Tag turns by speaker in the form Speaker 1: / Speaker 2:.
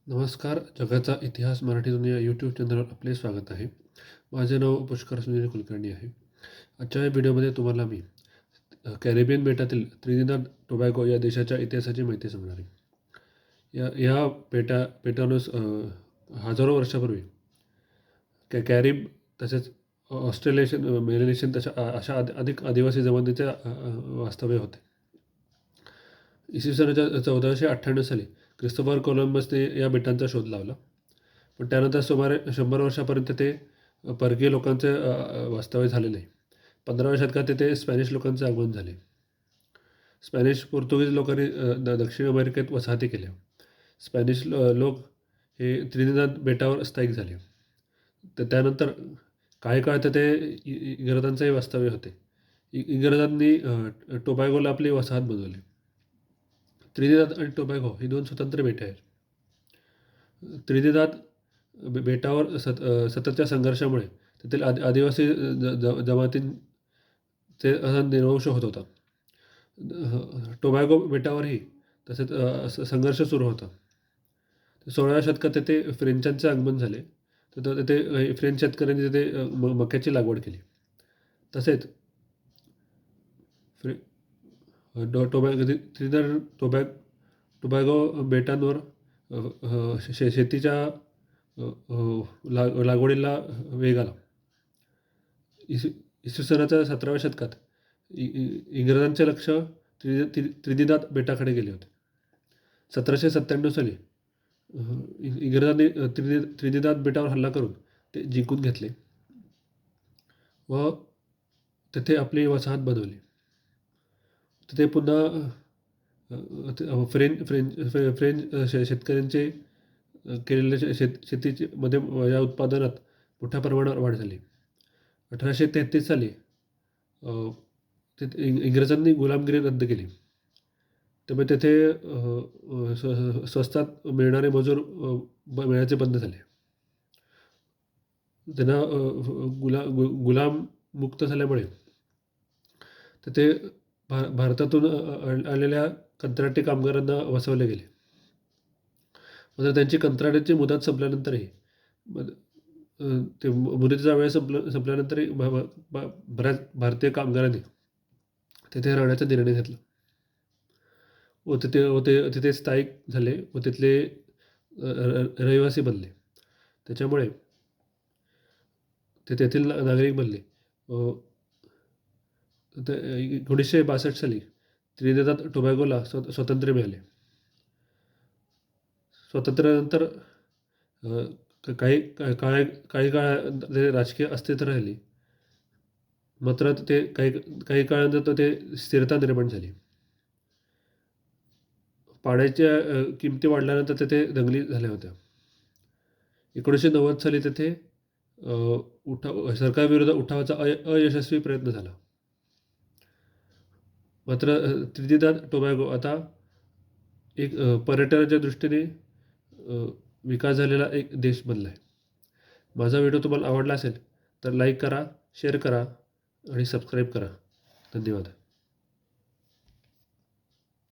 Speaker 1: नमस्कार. जगाचा इतिहास मराठीतून या यूट्यूब चॅनलवर आपले स्वागत आहे. माझे नाव पुष्कर सुनील कुलकर्णी आहे. आजच्या या व्हिडिओमध्ये तुम्हाला मी कॅरिबियन बेटातील त्रिनिदाद टोबॅगो या देशाच्या इतिहासाची माहिती सांगणार आहे. या बेटानुस हजारो वर्षापूर्वी कॅरिब तसेच ऑस्ट्रेलियन मेलेनेशियन अशा अधिक आदिवासी जमातीचे वास्तव्य होते. इसवी सनाच्या 1498 साली क्रिस्तोफर कोलंबसने या बेटांचा शोध लावला. पण त्यानंतर सुमारे 100 वर्षापर्यंत ते परकीय लोकांचे वास्तव्य झाले नाही. 15व्या शतकात तिथे स्पॅनिश लोकांचे आगमन झाले. स्पॅनिश पोर्तुगीज लोकांनी दक्षिण अमेरिकेत वसाहती केल्या. स्पॅनिश लोक हे त्रिनिदाद बेटावर स्थायिक झाले. तर त्यानंतर काही काळ तिथे इंग्रजांचंही वास्तव्य होते. इंग्रजांनी टोबॅगोला आपली वसाहत बनवली. त्रिनिदाद आणि टोबॅगो ही दोन स्वतंत्र बेटे आहेत. त्रिनिदाद बेटावर सततच्या संघर्षामुळे तेथील आदिवासी जमातींचे निर्वंश होत होता. टोबॅगो बेटावरही तसेच संघर्ष सुरू होता. 16व्या शतकात तेथे फ्रेंचांचे आगमन झाले. तर तेथे फ्रेंच शेतकऱ्यांनी तिथे मक्याची लागवड केली. तसेच टोबॅगो बेटांवर शेतीच्या लागवडीला वेग आला. इसवी सनाच्या 17व्या शतकात इंग्रजांचे लक्ष त्रिनिदाद बेटाकडे गेले होते. 1797 साली इंग्रजांनी त्रिनिदाद बेटावर हल्ला करून ते जिंकून घेतले व तेथे आपली वसाहत बनवली. तिथे पुन्हा फ्रेंच शेतकऱ्यांचे केलेल्या शेतीची मध्ये या उत्पादनात मोठ्या प्रमाणावर वाढ झाली. 1833 साली इंग्रजांनी गुलामगिरी रद्द केली. त्यामुळे तेथे स्वस्तात मिळणारे मजूर मिळायचे बंद झाले. त्यांना गुलाम मुक्त झाल्यामुळे तिथे भारतातून आलेल्या कंत्राटी कामगारांना वसवले गेले. मात्र त्यांची कंत्राटीची मुदत संपल्यानंतरही ते मुदतीचा वेळ संपल्यानंतरही बऱ्याच भारतीय कामगारांनी तिथे राहण्याचा निर्णय घेतला व तिथे स्थायिक झाले व तिथले रहिवासी बनले. त्याच्यामुळे ते तेथील नागरिक बनले. 1962 साली त्रिनिदाद टोबॅगोला स्वातंत्र्य मिळाले. स्वातंत्र्यानंतर काही काळ राजकीय अस्थिरता राहिली. मात्र ते काही काळानंतर ते स्थिरता निर्माण झाली. पाण्याच्या किमती वाढल्यानंतर तेथे दंगली झाल्या होत्या. 1990 साली तेथे सरकारविरुद्ध उठावाचा अयशस्वी प्रयत्न झाला. मात्र त्रिनिदाद टोबॅगो आता एक पर्यटनाच्या दृष्टीने विकास झालेला एक देश बनला आहे. माझा व्हिडिओ तुम्हाला आवडला असेल तर लाईक करा, शेअर करा आणि सबस्क्राईब करा. धन्यवाद.